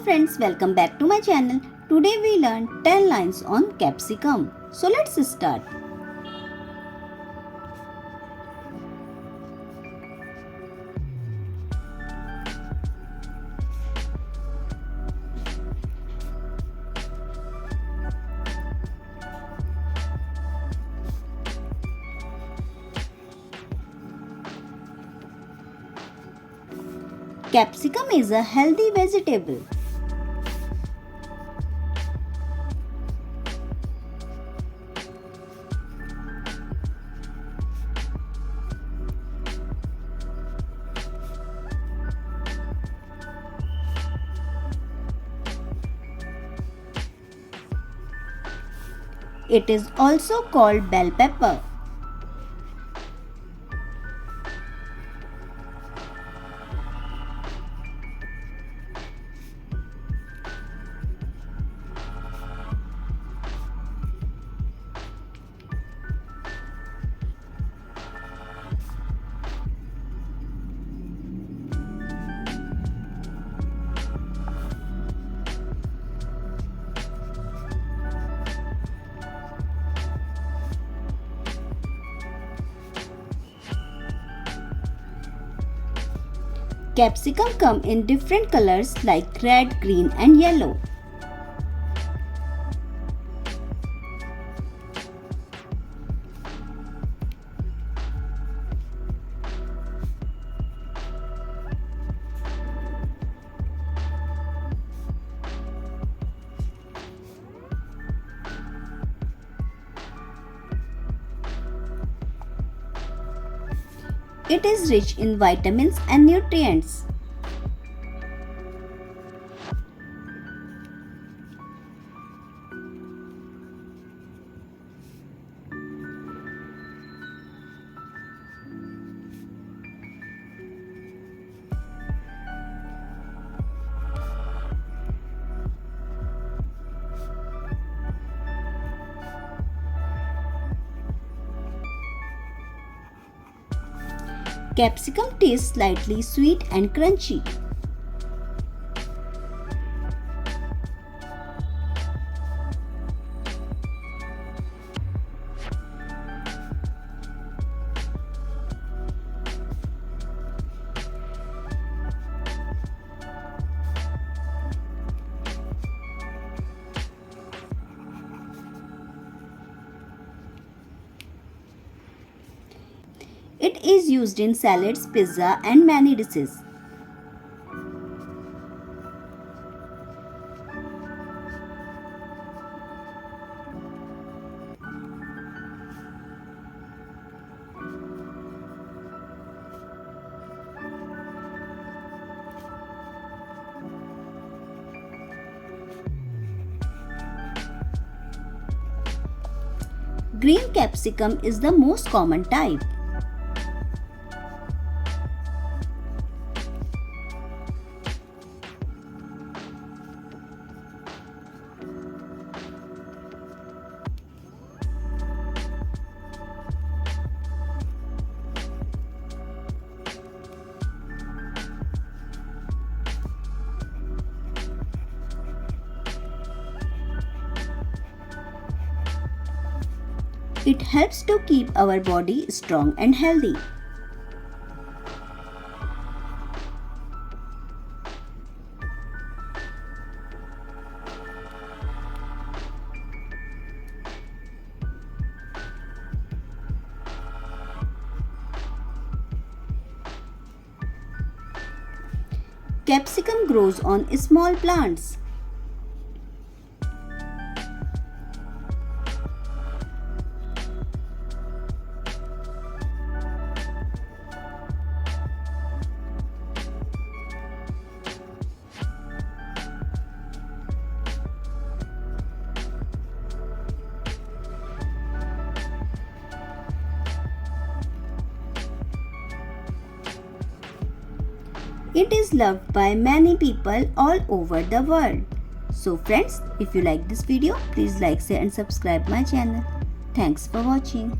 friends, welcome back to my channel. Today we learn 10 lines on capsicum. So let's start. Capsicum is a healthy vegetable. It is also called bell pepper. Capsicum come in different colors like red, green and yellow. It is rich in vitamins and nutrients. Capsicum tastes slightly sweet and crunchy. It is used in salads, pizza and many dishes. Green capsicum is the most common type. It helps to keep our body strong and healthy. Capsicum grows on small plants. It is loved by many people all over the world. So friends, if you like this video, please like, share and subscribe my channel. Thanks for watching.